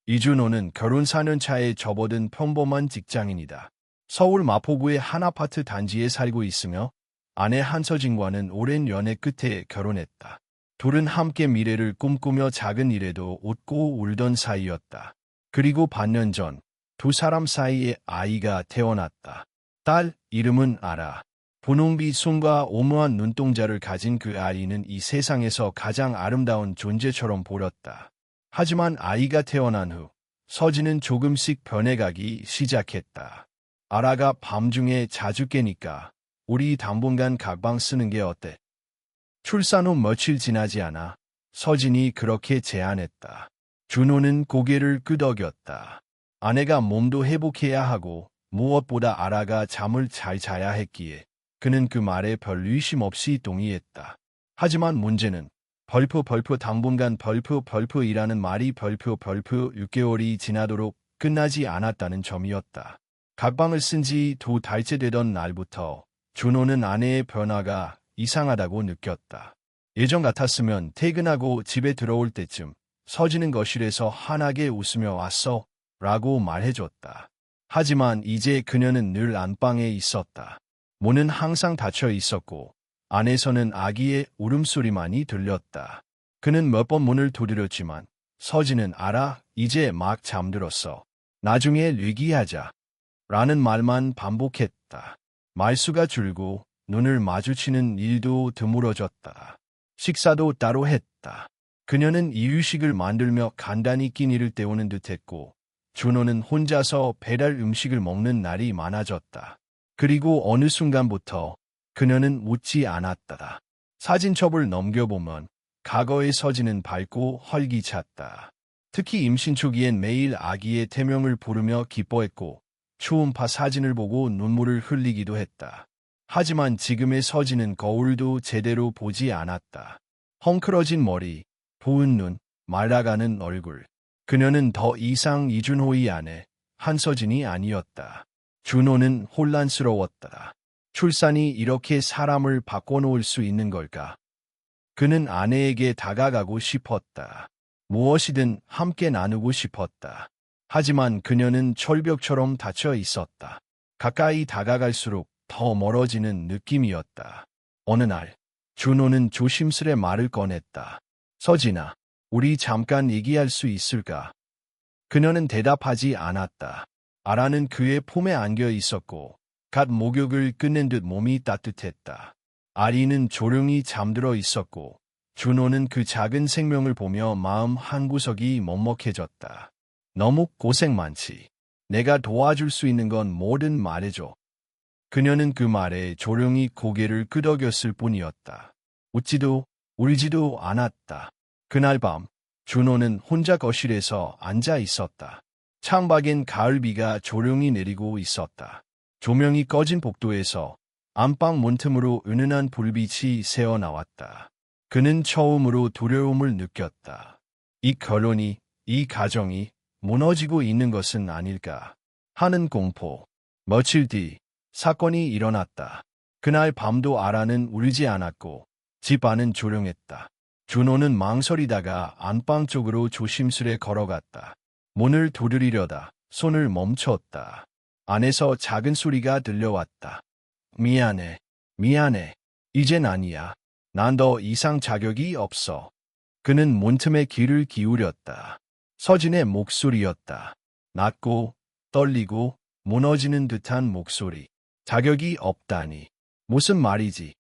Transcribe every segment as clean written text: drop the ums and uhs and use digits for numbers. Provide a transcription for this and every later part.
이준호는 결혼 4년 차에 접어든 평범한 직장인이다. 서울 마포구의 한 아파트 단지에 살고 있으며 아내 한서진과는 오랜 연애 끝에 결혼했다. 둘은 함께 미래를 꿈꾸며 작은 일에도 웃고 울던 사이였다. 그리고 반년 전 두 사람 사이에 아이가 태어났다. 딸 이름은 아라. 분홍빛 손과 오묘한 눈동자를 가진 그 아이는 이 세상에서 가장 아름다운 존재처럼 보였다. 하지만 아이가 태어난 후 서진은 조금씩 변해가기 시작했다. 아라가 밤중에 자주 깨니까 우리 당분간 각방 쓰는 게 어때? 출산 후 며칠 지나지 않아 서진이 그렇게 제안했다. 준호는 고개를 끄덕였다. 아내가 몸도 회복해야 하고 무엇보다 아라가 잠을 잘 자야 했기에 그는 그 말에 별 의심 없이 동의했다. 하지만 문제는 벌프 당분간 벌프이라는 말이 벌프 6개월이 지나도록 끝나지 않았다는 점이었다. 각방을 쓴 지 2달째 되던 날부터 준호는 아내의 변화가 이상하다고 느꼈다. 예전 같았으면 퇴근하고 집에 들어올 때쯤 서진은 거실에서 환하게 웃으며 왔어 라고 말해줬다. 하지만 이제 그녀는 늘 안방에 있었다. 문은 항상 닫혀 있었고 안에서는 아기의 울음소리만이 들렸다. 그는 몇 번 문을 두드렸지만 서진은 알아, 이제 막 잠들었어. 나중에 얘기하자 라는 말만 반복했다. 말수가 줄고 눈을 마주치는 일도 드물어졌다. 식사도 따로 했다. 그녀는 이유식을 만들며 간단히 끼니를 때우는 듯했고 준호는 혼자서 배달 음식을 먹는 날이 많아졌다. 그리고 어느 순간부터 그녀는 웃지 않았다. 사진첩을 넘겨보면 과거의 서진은 밝고 활기찼다. 특히 임신 초기엔 매일 아기의 태명을 부르며 기뻐했고 초음파 사진을 보고 눈물을 흘리기도 했다. 하지만 지금의 서진은 거울도 제대로 보지 않았다. 헝클어진 머리, 부은 눈, 말라가는 얼굴. 그녀는 더 이상 이준호의 아내, 한서진이 아니었다. 준호는 혼란스러웠다. 출산이 이렇게 사람을 바꿔놓을 수 있는 걸까? 그는 아내에게 다가가고 싶었다. 무엇이든 함께 나누고 싶었다. 하지만 그녀는 철벽처럼 닫혀 있었다. 가까이 다가갈수록 더 멀어지는 느낌이었다. 어느 날, 준호는 조심스레 말을 꺼냈다. 서진아, 우리 잠깐 얘기할 수 있을까? 그녀는 대답하지 않았다. 아라는 그의 품에 안겨 있었고 갓 목욕을 끝낸 듯 몸이 따뜻했다. 아리는 조용히 잠들어 있었고 준호는 그 작은 생명을 보며 마음 한구석이 먹먹해졌다. 너무 고생 많지. 내가 도와줄 수 있는 건 뭐든 말해줘. 그녀는 그 말에 조용히 고개를 끄덕였을 뿐이었다. 웃지도 울지도 않았다. 그날 밤 준호는 혼자 거실에서 앉아 있었다. 창밖엔 가을비가 조용히 내리고 있었다. 조명이 꺼진 복도에서 안방 문틈으로 은은한 불빛이 새어나왔다. 그는 처음으로 두려움을 느꼈다. 이 결혼이, 이 가정이 무너지고 있는 것은 아닐까 하는 공포. 며칠 뒤 사건이 일어났다. 그날 밤도 아라는 울지 않았고 집 안은 조용했다. 준호는 망설이다가 안방 쪽으로 조심스레 걸어갔다. 문을 두드리려다 손을 멈췄다. 안에서 작은 소리가 들려왔다. 미안해, 미안해. 이젠 아니야. 난 더 이상 자격이 없어. 그는 문틈에 귀를 기울였다. 서진의 목소리였다. 낮고 떨리고 무너지는 듯한 목소리. 자격이 없다니. 무슨 말이지?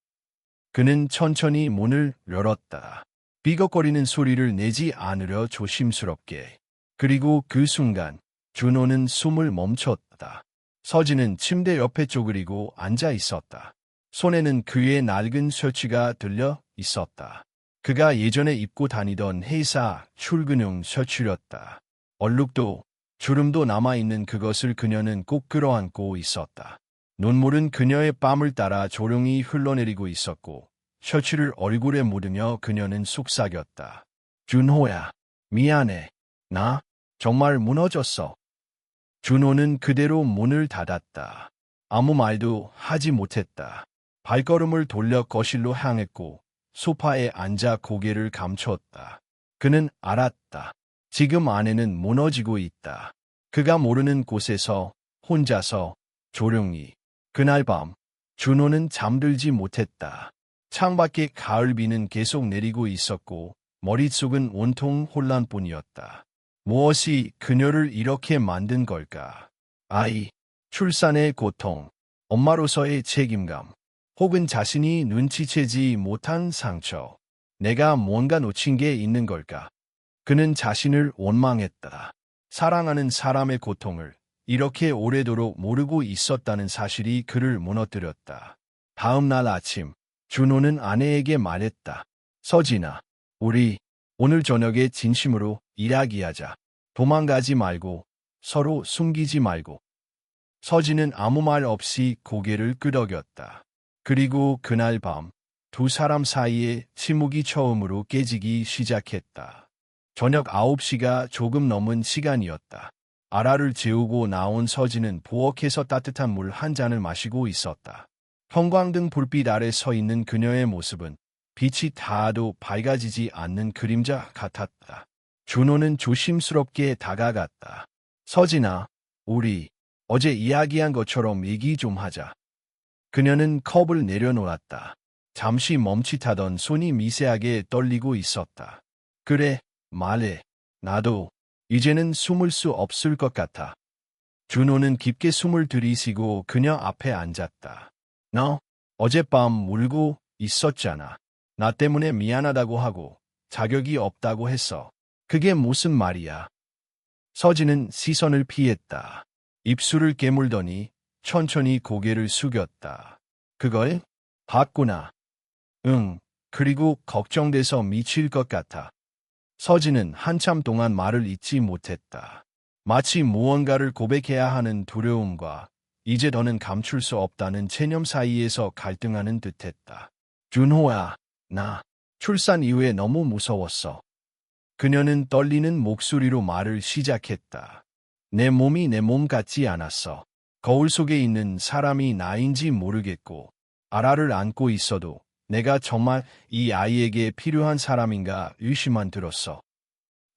그는 천천히 문을 열었다. 삐걱거리는 소리를 내지 않으려 조심스럽게. 그리고 그 순간 준호는 숨을 멈췄다. 서진은 침대 옆에 쪼그리고 앉아 있었다. 손에는 그의 낡은 셔츠가 들려 있었다. 그가 예전에 입고 다니던 회사 출근용 셔츠였다. 얼룩도 주름도 남아있는 그것을 그녀는 꼭 끌어안고 있었다. 눈물은 그녀의 뺨을 따라 조용히 흘러내리고 있었고 셔츠를 얼굴에 묻으며 그녀는 속삭였다. 준호야, 미안해. 나 정말 무너졌어. 준호는 그대로 문을 닫았다. 아무 말도 하지 못했다. 발걸음을 돌려 거실로 향했고 소파에 앉아 고개를 감췄다. 그는 알았다. 지금 아내는 무너지고 있다. 그가 모르는 곳에서 혼자서 조용히. 그날 밤 준호는 잠들지 못했다. 창밖에 가을비는 계속 내리고 있었고 머릿속은 온통 혼란뿐이었다. 무엇이 그녀를 이렇게 만든 걸까? 아이, 출산의 고통, 엄마로서의 책임감, 혹은 자신이 눈치채지 못한 상처. 내가 뭔가 놓친 게 있는 걸까? 그는 자신을 원망했다. 사랑하는 사람의 고통을 이렇게 오래도록 모르고 있었다는 사실이 그를 무너뜨렸다. 다음 날 아침, 준호는 아내에게 말했다. 서진아, 우리 오늘 저녁에 진심으로 이야기하자. 도망가지 말고, 서로 숨기지 말고. 서진은 아무 말 없이 고개를 끄덕였다. 그리고 그날 밤, 두 사람 사이에 침묵이 처음으로 깨지기 시작했다. 저녁 9시가 조금 넘은 시간이었다. 아라를 재우고 나온 서진은 부엌에서 따뜻한 물 한 잔을 마시고 있었다. 형광등 불빛 아래 서 있는 그녀의 모습은 빛이 닿아도 밝아지지 않는 그림자 같았다. 준호는 조심스럽게 다가갔다. 서진아, 우리 어제 이야기한 것처럼 얘기 좀 하자. 그녀는 컵을 내려놓았다. 잠시 멈칫하던 손이 미세하게 떨리고 있었다. 그래, 말해. 나도 이제는 숨을 수 없을 것 같아. 준호는 깊게 숨을 들이쉬고 그녀 앞에 앉았다. 너 어젯밤 울고 있었잖아. 나 때문에 미안하다고 하고 자격이 없다고 했어. 그게 무슨 말이야? 서진은 시선을 피했다. 입술을 깨물더니 천천히 고개를 숙였다. 그걸 봤구나. 응, 그리고 걱정돼서 미칠 것 같아. 서진은 한참 동안 말을 잇지 못했다. 마치 무언가를 고백해야 하는 두려움과 이제 더는 감출 수 없다는 체념 사이에서 갈등하는 듯했다. 준호야, 나 출산 이후에 너무 무서웠어. 그녀는 떨리는 목소리로 말을 시작했다. 내 몸이 내 몸 같지 않았어. 거울 속에 있는 사람이 나인지 모르겠고 아라를 안고 있어도 내가 정말 이 아이에게 필요한 사람인가 의심만 들었어.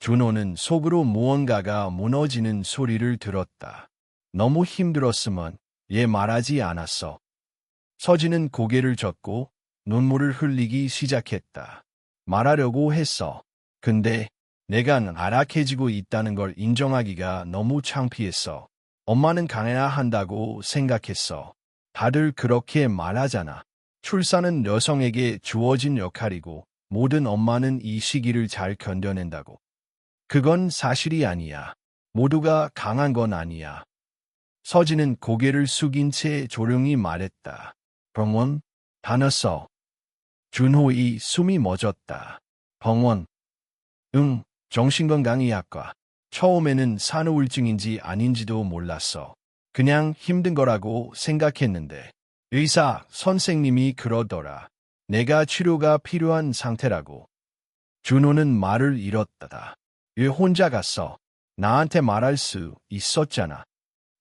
준호는 속으로 무언가가 무너지는 소리를 들었다. 너무 힘들었으면 얘 말하지 않았어. 서진은 고개를 젓고 눈물을 흘리기 시작했다. 말하려고 했어. 근데 내가 아락해지고 있다는 걸 인정하기가 너무 창피했어. 엄마는 강해야 한다고 생각했어. 다들 그렇게 말하잖아. 출산은 여성에게 주어진 역할이고 모든 엄마는 이 시기를 잘 견뎌낸다고. 그건 사실이 아니야. 모두가 강한 건 아니야. 서진은 고개를 숙인 채 조용히 말했다. 병원? 다녔어. 준호의 숨이 멎었다. 병원? 응, 정신건강의학과. 처음에는 산후우울증인지 아닌지도 몰랐어. 그냥 힘든 거라고 생각했는데 의사 선생님이 그러더라. 내가 치료가 필요한 상태라고. 준호는 말을 잃었다. 왜 혼자 갔어? 나한테 말할 수 있었잖아.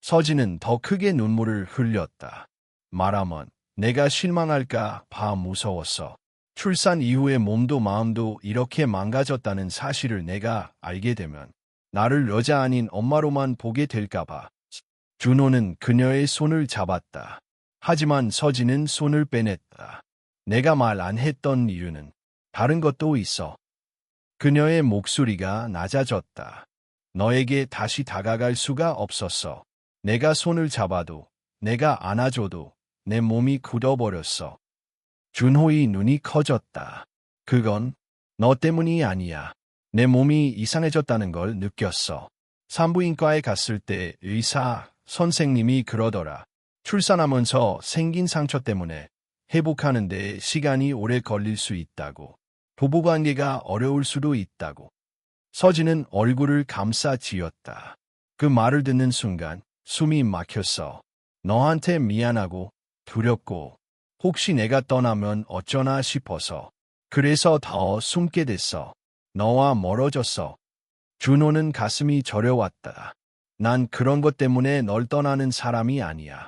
서진은 더 크게 눈물을 흘렸다. 말하면 내가 실망할까 봐 무서웠어. 출산 이후에 몸도 마음도 이렇게 망가졌다는 사실을 내가 알게 되면 나를 여자 아닌 엄마로만 보게 될까 봐. 준호는 그녀의 손을 잡았다. 하지만 서진은 손을 빼냈다. 내가 말 안 했던 이유는 다른 것도 있어. 그녀의 목소리가 낮아졌다. 너에게 다시 다가갈 수가 없었어. 내가 손을 잡아도, 내가 안아줘도 내 몸이 굳어버렸어. 준호의 눈이 커졌다. 그건 너 때문이 아니야. 내 몸이 이상해졌다는 걸 느꼈어. 산부인과에 갔을 때 의사 선생님이 그러더라. 출산하면서 생긴 상처 때문에 회복하는데 시간이 오래 걸릴 수 있다고. 부부관계가 어려울 수도 있다고. 서진은 얼굴을 감싸쥐었다. 그 말을 듣는 순간 숨이 막혔어. 너한테 미안하고 두렵고 혹시 내가 떠나면 어쩌나 싶어서. 그래서 더 숨게 됐어. 너와 멀어졌어. 준호는 가슴이 저려왔다. 난 그런 것 때문에 널 떠나는 사람이 아니야.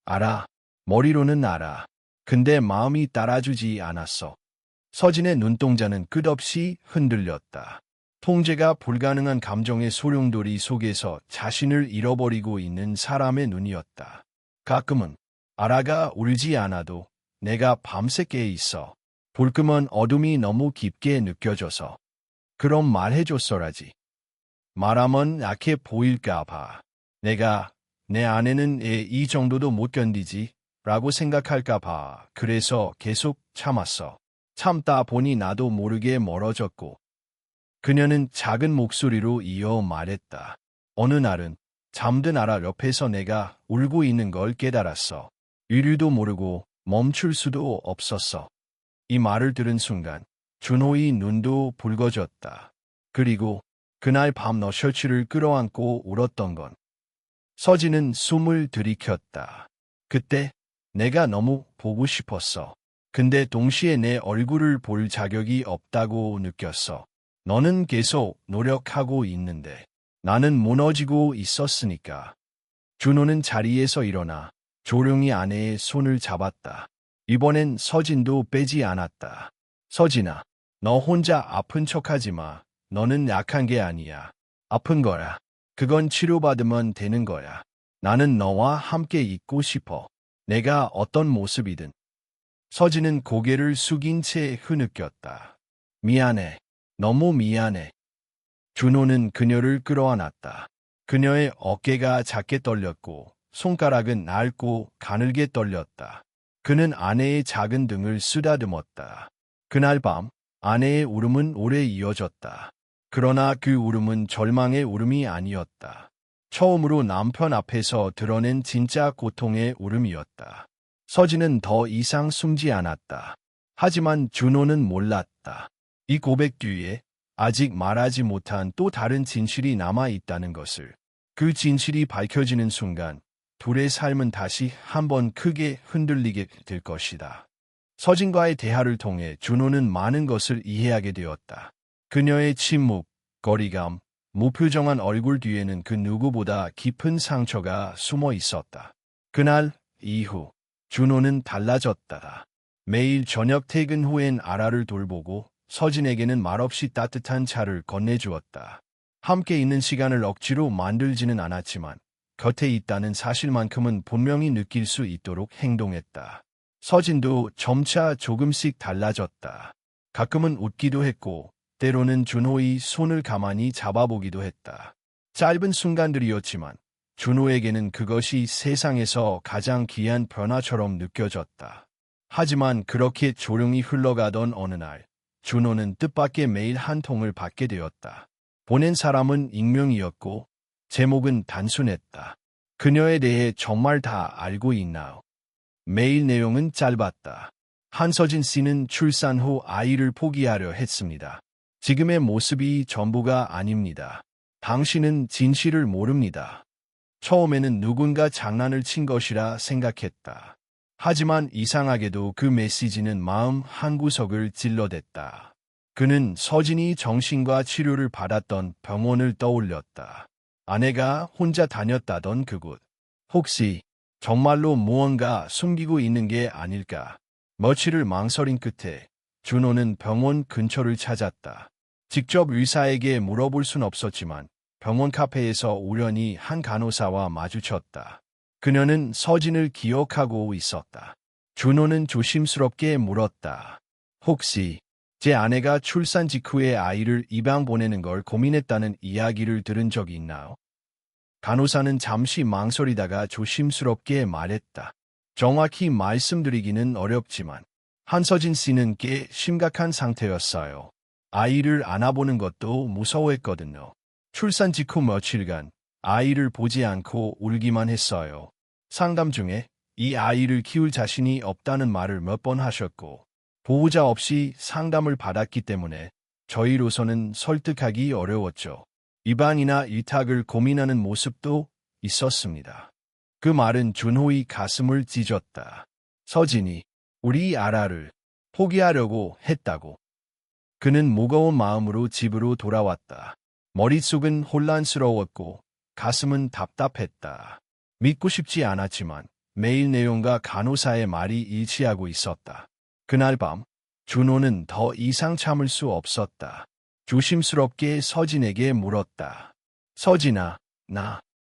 알아. 머리로는 알아. 근데 마음이 따라주지 않았어. 서진의 눈동자는 끝없이 흔들렸다. 통제가 불가능한 감정의 소용돌이 속에서 자신을 잃어버리고 있는 사람의 눈이었다. 가끔은 아라가 울지 않아도 내가 밤새 깨 있어. 불끄먼 어둠이 너무 깊게 느껴져서 그럼 말해줬어라지. 말하면 약해 보일까 봐. 내가 내 아내는 이 정도도 못 견디지 라고 생각할까 봐. 그래서 계속 참았어. 참다 보니 나도 모르게 멀어졌고 그녀는 작은 목소리로 이어 말했다. 어느 날은 잠든 아라 옆에서 내가 울고 있는 걸 깨달았어. 이유도 모르고 멈출 수도 없었어. 이 말을 들은 순간 준호의 눈도 붉어졌다. 그리고 그날 밤 너 셔츠를 끌어안고 울었던 건 서진은 숨을 들이켰다. 그때 내가 너무 보고 싶었어. 근데 동시에 내 얼굴을 볼 자격이 없다고 느꼈어. 너는 계속 노력하고 있는데 나는 무너지고 있었으니까. 준호는 자리에서 일어나 조용히 아내의 손을 잡았다. 이번엔 서진도 빼지 않았다. 서진아, 너 혼자 아픈 척하지 마. 너는 약한 게 아니야. 아픈 거야. 그건 치료받으면 되는 거야. 나는 너와 함께 있고 싶어. 내가 어떤 모습이든. 서진은 고개를 숙인 채 흐느꼈다. 미안해. 너무 미안해. 준호는 그녀를 끌어안았다. 그녀의 어깨가 작게 떨렸고 손가락은 낡고 가늘게 떨렸다. 그는 아내의 작은 등을 쓰다듬었다. 그날 밤 아내의 울음은 오래 이어졌다. 그러나 그 울음은 절망의 울음이 아니었다. 처음으로 남편 앞에서 드러낸 진짜 고통의 울음이었다. 서진은 더 이상 숨지 않았다. 하지만 준호는 몰랐다. 이 고백 뒤에 아직 말하지 못한 또 다른 진실이 남아있다는 것을. 그 진실이 밝혀지는 순간 둘의 삶은 다시 한번 크게 흔들리게 될 것이다. 서진과의 대화를 통해 준호는 많은 것을 이해하게 되었다. 그녀의 침묵, 거리감, 무표정한 얼굴 뒤에는 그 누구보다 깊은 상처가 숨어 있었다. 그날 이후 준호는 달라졌다. 매일 저녁 퇴근 후엔 아라를 돌보고 서진에게는 말없이 따뜻한 차를 건네주었다. 함께 있는 시간을 억지로 만들지는 않았지만 곁에 있다는 사실만큼은 분명히 느낄 수 있도록 행동했다. 서진도 점차 조금씩 달라졌다. 가끔은 웃기도 했고 때로는 준호의 손을 가만히 잡아보기도 했다. 짧은 순간들이었지만 준호에게는 그것이 세상에서 가장 귀한 변화처럼 느껴졌다. 하지만 그렇게 조용히 흘러가던 어느 날 준호는 뜻밖의 메일 한 통을 받게 되었다. 보낸 사람은 익명이었고 제목은 단순했다. 그녀에 대해 정말 다 알고 있나요? 메일 내용은 짧았다. 한서진 씨는 출산 후 아이를 포기하려 했습니다. 지금의 모습이 전부가 아닙니다. 당신은 진실을 모릅니다. 처음에는 누군가 장난을 친 것이라 생각했다. 하지만 이상하게도 그 메시지는 마음 한구석을 찔러댔다. 그는 서진이 정신과 치료를 받았던 병원을 떠올렸다. 아내가 혼자 다녔다던 그곳. 혹시 정말로 무언가 숨기고 있는 게 아닐까? 며칠을 망설인 끝에 준호는 병원 근처를 찾았다. 직접 의사에게 물어볼 순 없었지만 병원 카페에서 우연히 한 간호사와 마주쳤다. 그녀는 서진을 기억하고 있었다. 준호는 조심스럽게 물었다. 혹시 제 아내가 출산 직후에 아이를 입양 보내는 걸 고민했다는 이야기를 들은 적이 있나요? 간호사는 잠시 망설이다가 조심스럽게 말했다. 정확히 말씀드리기는 어렵지만 한서진 씨는 꽤 심각한 상태였어요. 아이를 안아보는 것도 무서워했거든요. 출산 직후 며칠간 아이를 보지 않고 울기만 했어요. 상담 중에 이 아이를 키울 자신이 없다는 말을 몇 번 하셨고 보호자 없이 상담을 받았기 때문에 저희로서는 설득하기 어려웠죠. 입양이나 일탁을 고민하는 모습도 있었습니다. 그 말은 준호의 가슴을 찢었다. 서진이 우리 아라를 포기하려고 했다고. 그는 무거운 마음으로 집으로 돌아왔다. 머릿속은 혼란스러웠고 가슴은 답답했다. 믿고 싶지 않았지만 메일 내용과 간호사의 말이 일치하고 있었다. 그날 밤 준호는 더 이상 참을 수 없었다. 조심스럽게 서진에게 물었다. 서진아,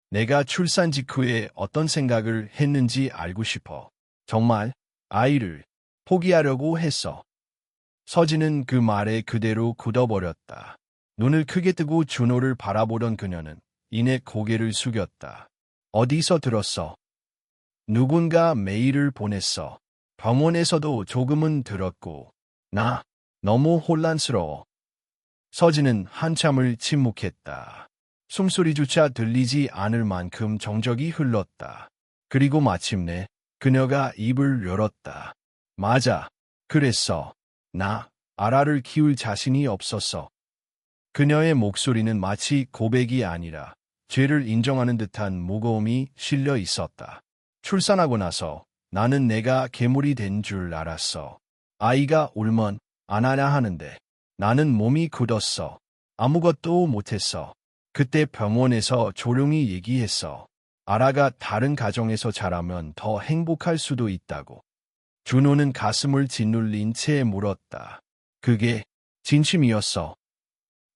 내가 출산 직후에 어떤 생각을 했는지 알고 싶어. 정말 아이를 포기하려고 했어. 서진은 그 말에 그대로 굳어버렸다. 눈을 크게 뜨고 준호를 바라보던 그녀는 이내 고개를 숙였다. 어디서 들었어? 누군가 메일을 보냈어. 병원에서도 조금은 들었고. 나 너무 혼란스러워. 서진은 한참을 침묵했다. 숨소리조차 들리지 않을 만큼 정적이 흘렀다. 그리고 마침내 그녀가 입을 열었다. 맞아. 그랬어. 나 아라를 키울 자신이 없었어. 그녀의 목소리는 마치 고백이 아니라 죄를 인정하는 듯한 무거움이 실려 있었다. 출산하고 나서 나는 내가 괴물이 된 줄 알았어. 아이가 울면 안아야 하는데 나는 몸이 굳었어. 아무것도 못했어. 그때 병원에서 조용히 얘기했어. 아라가 다른 가정에서 자라면 더 행복할 수도 있다고. 준호는 가슴을 짓눌린 채 물었다. 그게 진심이었어.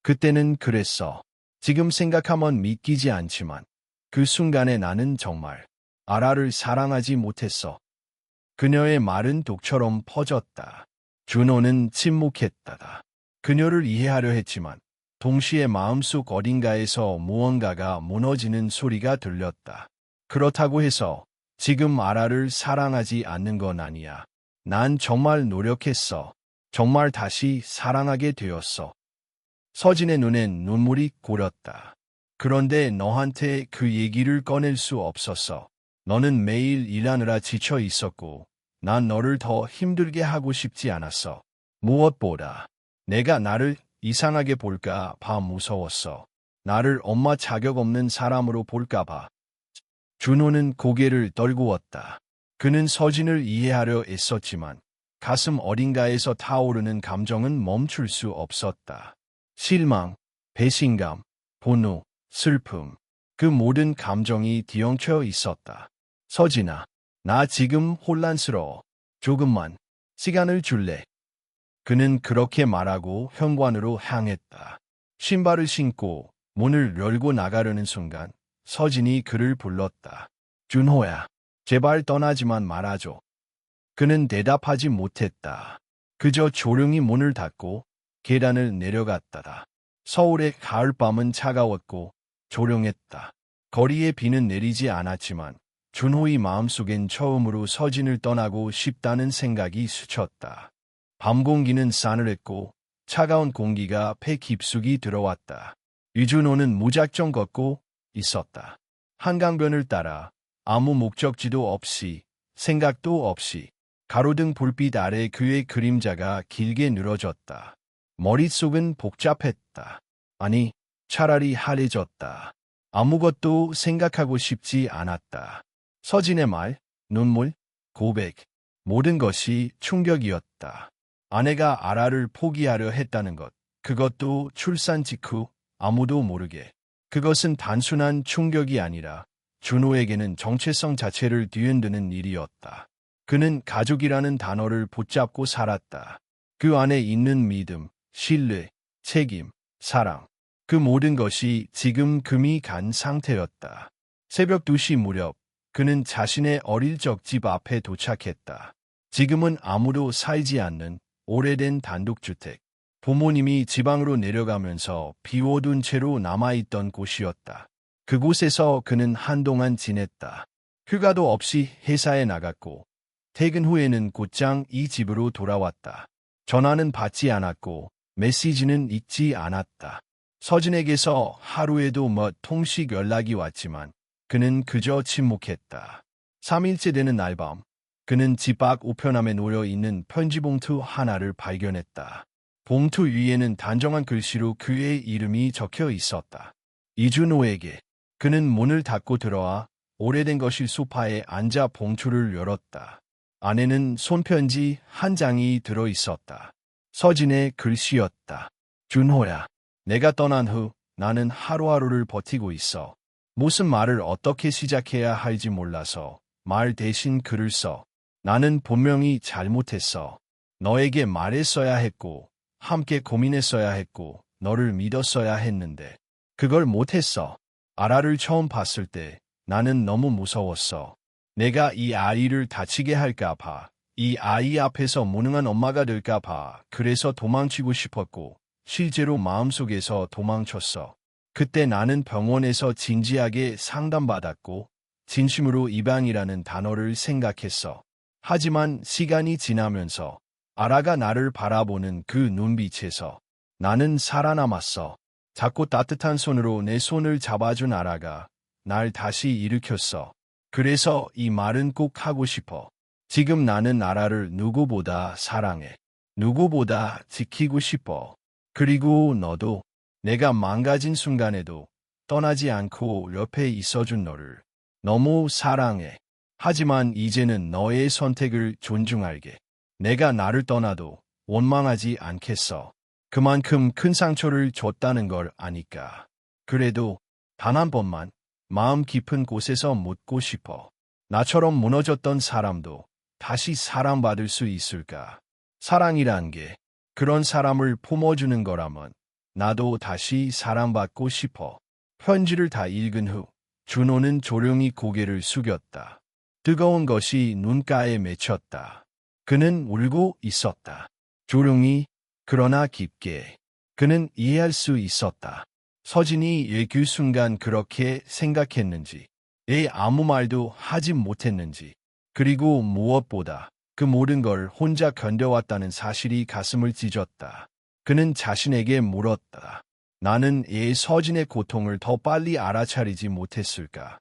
그때는 그랬어. 지금 생각하면 믿기지 않지만 그 순간에 나는 정말 아라를 사랑하지 못했어. 그녀의 말은 독처럼 퍼졌다. 준호는 침묵했다. 그녀를 이해하려 했지만 동시에 마음속 어딘가에서 무언가가 무너지는 소리가 들렸다. 그렇다고 해서 지금 아라를 사랑하지 않는 건 아니야. 난 정말 노력했어. 정말 다시 사랑하게 되었어. 서진의 눈엔 눈물이 고렸다. 그런데 너한테 그 얘기를 꺼낼 수 없었어. 너는 매일 일하느라 지쳐 있었고, 난 너를 더 힘들게 하고 싶지 않았어. 무엇보다 내가 나를 이상하게 볼까 봐 무서웠어. 나를 엄마 자격 없는 사람으로 볼까 봐. 준호는 고개를 떨구었다. 그는 서진을 이해하려 애썼지만 가슴 어딘가에서 타오르는 감정은 멈출 수 없었다. 실망, 배신감, 분노, 슬픔, 그 모든 감정이 뒤엉켜 있었다. 서진아, 나 지금 혼란스러워. 조금만 시간을 줄래? 그는 그렇게 말하고 현관으로 향했다. 신발을 신고 문을 열고 나가려는 순간 서진이 그를 불렀다. 준호야, 제발 떠나지만 말아줘. 그는 대답하지 못했다. 그저 조용히 문을 닫고 계단을 내려갔다. 서울의 가을밤은 차가웠고 조용했다. 거리에 비는 내리지 않았지만 준호의 마음속엔 처음으로 서진을 떠나고 싶다는 생각이 스쳤다. 밤 공기는 싸늘했고 차가운 공기가 폐 깊숙이 들어왔다. 유준호는 무작정 걷고 있었다. 한강변을 따라 아무 목적지도 없이 생각도 없이 가로등 불빛 아래 그의 그림자가 길게 늘어졌다. 머릿속은 복잡했다. 아니, 차라리 하얘졌다. 아무것도 생각하고 싶지 않았다. 서진의 말, 눈물, 고백, 모든 것이 충격이었다. 아내가 아라를 포기하려 했다는 것, 그것도 출산 직후 아무도 모르게. 그것은 단순한 충격이 아니라 준호에게는 정체성 자체를 뒤흔드는 일이었다. 그는 가족이라는 단어를 붙잡고 살았다. 그 안에 있는 믿음, 신뢰, 책임, 사랑, 그 모든 것이 지금 금이 간 상태였다. 새벽 2시 무렵 그는 자신의 어릴 적 집 앞에 도착했다. 지금은 아무도 살지 않는 오래된 단독주택. 부모님이 지방으로 내려가면서 비워둔 채로 남아있던 곳이었다. 그곳에서 그는 한동안 지냈다. 휴가도 없이 회사에 나갔고 퇴근 후에는 곧장 이 집으로 돌아왔다. 전화는 받지 않았고 메시지는 읽지 않았다. 서진에게서 하루에도 몇 통씩 연락이 왔지만 그는 그저 침묵했다. 3일째 되는 날 밤, 그는 집 밖 우편함에 놓여 있는 편지 봉투 하나를 발견했다. 봉투 위에는 단정한 글씨로 그의 이름이 적혀 있었다. 이준호에게. 그는 문을 닫고 들어와 오래된 거실 소파에 앉아 봉투를 열었다. 안에는 손편지 한 장이 들어 있었다. 서진의 글씨였다. 준호야, 내가 떠난 후 나는 하루하루를 버티고 있어. 무슨 말을 어떻게 시작해야 할지 몰라서 말 대신 글을 써. 나는 분명히 잘못했어. 너에게 말했어야 했고 함께 고민했어야 했고 너를 믿었어야 했는데 그걸 못했어. 아라를 처음 봤을 때 나는 너무 무서웠어. 내가 이 아이를 다치게 할까 봐. 이 아이 앞에서 무능한 엄마가 될까 봐. 그래서 도망치고 싶었고 실제로 마음속에서 도망쳤어. 그때 나는 병원에서 진지하게 상담받았고 진심으로 입양이라는 단어를 생각했어. 하지만 시간이 지나면서 아라가 나를 바라보는 그 눈빛에서 나는 살아남았어. 작고 따뜻한 손으로 내 손을 잡아준 아라가 날 다시 일으켰어. 그래서 이 말은 꼭 하고 싶어. 지금 나는 아라를 누구보다 사랑해. 누구보다 지키고 싶어. 그리고 너도 내가 망가진 순간에도 떠나지 않고 옆에 있어준 너를 너무 사랑해. 하지만 이제는 너의 선택을 존중할게. 내가 나를 떠나도 원망하지 않겠어. 그만큼 큰 상처를 줬다는 걸 아니까. 그래도 단 한 번만 마음 깊은 곳에서 묻고 싶어. 나처럼 무너졌던 사람도 다시 사랑받을 수 있을까? 사랑이란 게 그런 사람을 품어주는 거라면 나도 다시 사랑받고 싶어. 편지를 다 읽은 후 준호는 조용히 고개를 숙였다. 뜨거운 것이 눈가에 맺혔다. 그는 울고 있었다. 조용히, 그러나 깊게. 그는 이해할 수 있었다. 서진이 왜 그 순간 그렇게 생각했는지, 왜 아무 말도 하지 못했는지, 그리고 무엇보다 그 모든 걸 혼자 견뎌왔다는 사실이 가슴을 찢었다. 그는 자신에게 물었다. 나는 왜 서진의 고통을 더 빨리 알아차리지 못했을까?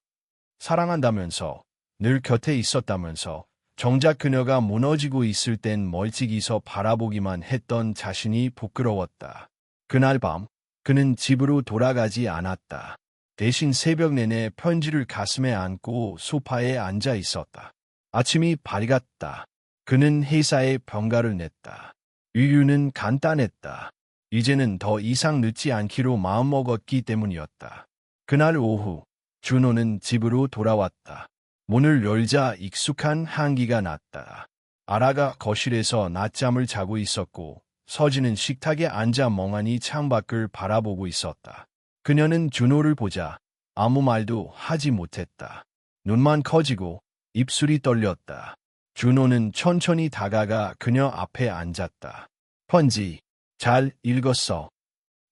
사랑한다면서, 늘 곁에 있었다면서, 정작 그녀가 무너지고 있을 땐 멀찍이서 바라보기만 했던 자신이 부끄러웠다. 그날 밤, 그는 집으로 돌아가지 않았다. 대신 새벽 내내 편지를 가슴에 안고 소파에 앉아 있었다. 아침이 밝았다. 그는 회사에 병가를 냈다. 이유는 간단했다. 이제는 더 이상 늦지 않기로 마음먹었기 때문이었다. 그날 오후, 준호는 집으로 돌아왔다. 문을 열자 익숙한 향기가 났다. 아라가 거실에서 낮잠을 자고 있었고 서진은 식탁에 앉아 멍하니 창밖을 바라보고 있었다. 그녀는 준호를 보자 아무 말도 하지 못했다. 눈만 커지고 입술이 떨렸다. 준호는 천천히 다가가 그녀 앞에 앉았다. 편지, 잘 읽었어.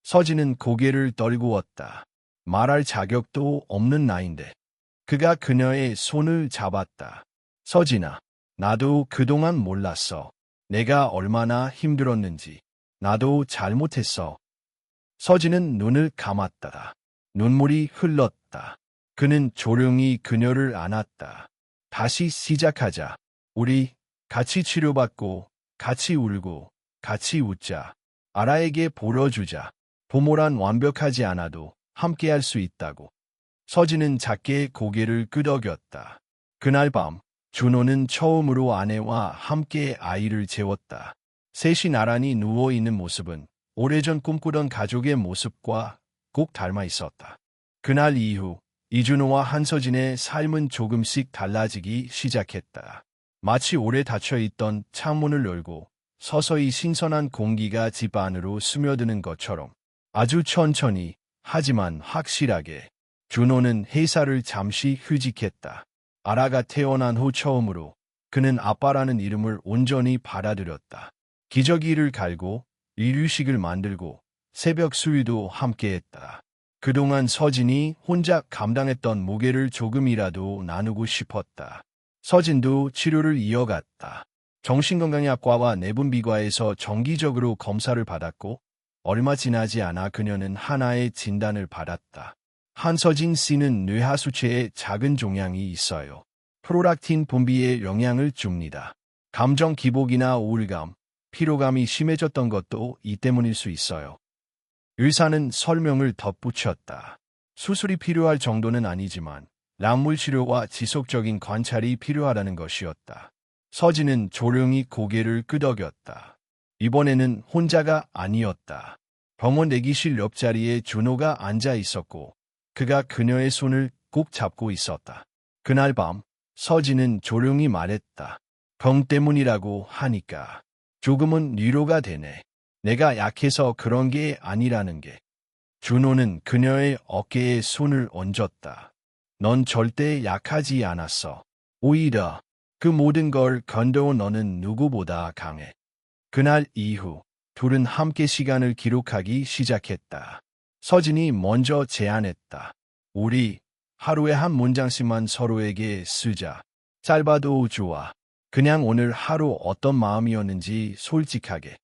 서진은 고개를 떨구었다. 말할 자격도 없는 나인데. 그가 그녀의 손을 잡았다. 서진아, 나도 그동안 몰랐어. 내가 얼마나 힘들었는지. 나도 잘못했어. 서진은 눈을 감았다. 눈물이 흘렀다. 그는 조용히 그녀를 안았다. 다시 시작하자. 우리 같이 치료받고, 같이 울고, 같이 웃자. 아라에게 보러주자. 부모란 완벽하지 않아도 함께할 수 있다고. 서진은 작게 고개를 끄덕였다. 그날 밤, 준호는 처음으로 아내와 함께 아이를 재웠다. 셋이 나란히 누워있는 모습은 오래전 꿈꾸던 가족의 모습과 꼭 닮아 있었다. 그날 이후, 이준호와 한서진의 삶은 조금씩 달라지기 시작했다. 마치 오래 닫혀있던 창문을 열고 서서히 신선한 공기가 집 안으로 스며드는 것처럼 아주 천천히, 하지만 확실하게. 준호는 회사를 잠시 휴직했다. 아라가 태어난 후 처음으로 그는 아빠라는 이름을 온전히 받아들였다. 기저귀를 갈고 이유식을 만들고 새벽 수유도 함께했다. 그동안 서진이 혼자 감당했던 무게를 조금이라도 나누고 싶었다. 서진도 치료를 이어갔다. 정신건강의학과와 내분비과에서 정기적으로 검사를 받았고 얼마 지나지 않아 그녀는 하나의 진단을 받았다. 한서진 씨는 뇌하수체에 작은 종양이 있어요. 프로락틴 분비에 영향을 줍니다. 감정 기복이나 우울감, 피로감이 심해졌던 것도 이 때문일 수 있어요. 의사는 설명을 덧붙였다. 수술이 필요할 정도는 아니지만 약물 치료와 지속적인 관찰이 필요하다는 것이었다. 서진은 조용히 고개를 끄덕였다. 이번에는 혼자가 아니었다. 병원 대기실 옆자리에 준호가 앉아 있었고 그가 그녀의 손을 꼭 잡고 있었다. 그날 밤 서진은 조용히 말했다. 병 때문이라고 하니까 조금은 위로가 되네. 내가 약해서 그런 게 아니라는 게. 준호는 그녀의 어깨에 손을 얹었다. 넌 절대 약하지 않았어. 오히려 그 모든 걸 건너온 너는 누구보다 강해. 그날 이후 둘은 함께 시간을 기록하기 시작했다. 서진이 먼저 제안했다. 우리 하루에 한 문장씩만 서로에게 쓰자. 짧아도 좋아. 그냥 오늘 하루 어떤 마음이었는지 솔직하게.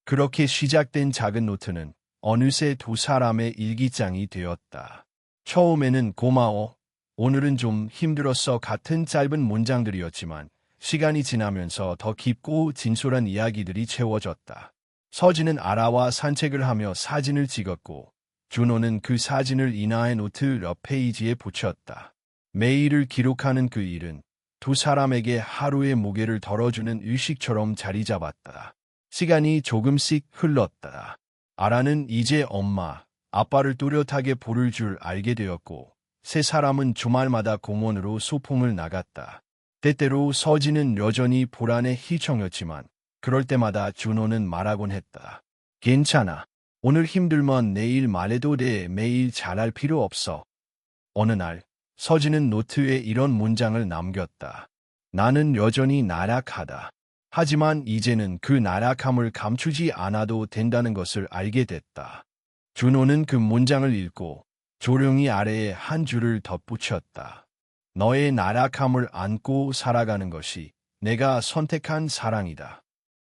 그렇게 시작된 작은 노트는 어느새 두 사람의 일기장이 되었다. 처음에는 고마워. 오늘은 좀 힘들었어 같은 짧은 문장들이었지만 시간이 지나면서 더 깊고 진솔한 이야기들이 채워졌다. 서진은 아라와 산책을 하며 사진을 찍었고 준호는 그 사진을 인화해 노트 옆 페이지에 붙였다. 매일을 기록하는 그 일은 두 사람에게 하루의 무게를 덜어주는 의식처럼 자리 잡았다. 시간이 조금씩 흘렀다. 아라는 이제 엄마, 아빠를 뚜렷하게 부를 줄 알게 되었고 세 사람은 주말마다 공원으로 소풍을 나갔다. 때때로 서진은 여전히 불안해 희청했지만 그럴 때마다 준호는 말하곤 했다. 괜찮아. 오늘 힘들면 내일 말해도 돼. 매일 잘할 필요 없어. 어느 날 서진은 노트에 이런 문장을 남겼다. 나는 여전히 나락하다. 하지만 이제는 그 나락함을 감추지 않아도 된다는 것을 알게 됐다. 준호는 그 문장을 읽고 조용히 아래에 한 줄을 덧붙였다. 너의 나락함을 안고 살아가는 것이 내가 선택한 사랑이다.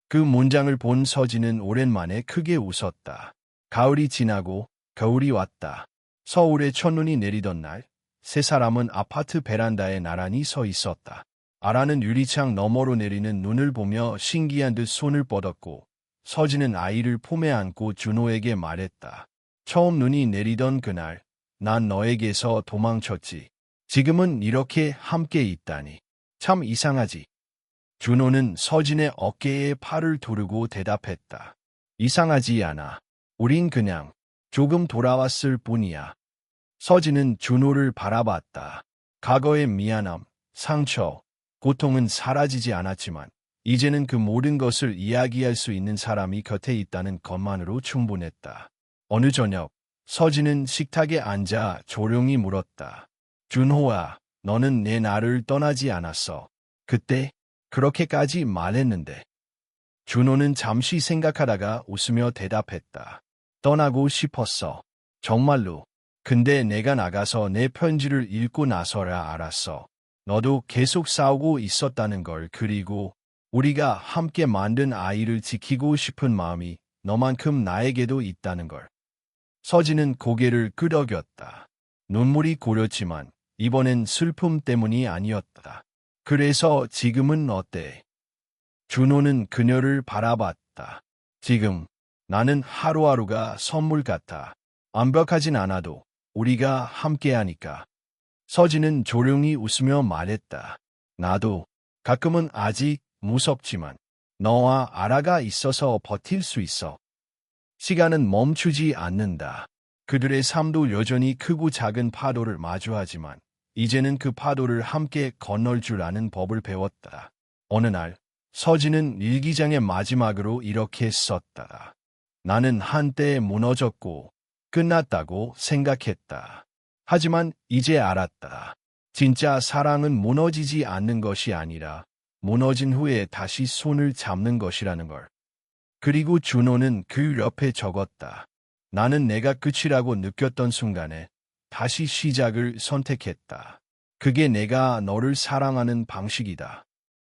그 문장을 본 서진은 오랜만에 크게 웃었다. 가을이 지나고 겨울이 왔다. 서울에 첫눈이 내리던 날, 세 사람은 아파트 베란다에 나란히 서 있었다. 아라는 유리창 너머로 내리는 눈을 보며 신기한 듯 손을 뻗었고 서진은 아이를 품에 안고 준호에게 말했다. 처음 눈이 내리던 그날 난 너에게서 도망쳤지. 지금은 이렇게 함께 있다니. 참 이상하지. 준호는 서진의 어깨에 팔을 두르고 대답했다. 이상하지 않아. 우린 그냥 조금 돌아왔을 뿐이야. 서진은 준호를 바라봤다. 과거의 미안함, 상처, 고통은 사라지지 않았지만 이제는 그 모든 것을 이야기할 수 있는 사람이 곁에 있다는 것만으로 충분했다. 어느 저녁 서진은 식탁에 앉아 조용히 물었다. 준호아, 너는 내 나를 떠나지 않았어. 그때 그렇게까지 말했는데. 준호는 잠시 생각하다가 웃으며 대답했다. 떠나고 싶었어. 정말로. 근데 내가 나가서 내 편지를 읽고 나서라 알았어. 너도 계속 싸우고 있었다는 걸. 그리고 우리가 함께 만든 아이를 지키고 싶은 마음이 너만큼 나에게도 있다는 걸. 서진은 고개를 끄덕였다. 눈물이 고렸지만 이번엔 슬픔 때문이 아니었다. 그래서 지금은 어때? 준호는 그녀를 바라봤다. 지금 나는 하루하루가 선물 같아. 완벽하진 않아도 우리가 함께하니까. 서진은 조용히 웃으며 말했다. 나도 가끔은 아직 무섭지만 너와 아라가 있어서 버틸 수 있어. 시간은 멈추지 않는다. 그들의 삶도 여전히 크고 작은 파도를 마주하지만 이제는 그 파도를 함께 건널 줄 아는 법을 배웠다. 어느 날 서진은 일기장의 마지막으로 이렇게 썼다. 나는 한때 무너졌고 끝났다고 생각했다. 하지만 이제 알았다. 진짜 사랑은 무너지지 않는 것이 아니라 무너진 후에 다시 손을 잡는 것이라는 걸. 그리고 준호는 그 옆에 적었다. 나는 내가 끝이라고 느꼈던 순간에 다시 시작을 선택했다. 그게 내가 너를 사랑하는 방식이다.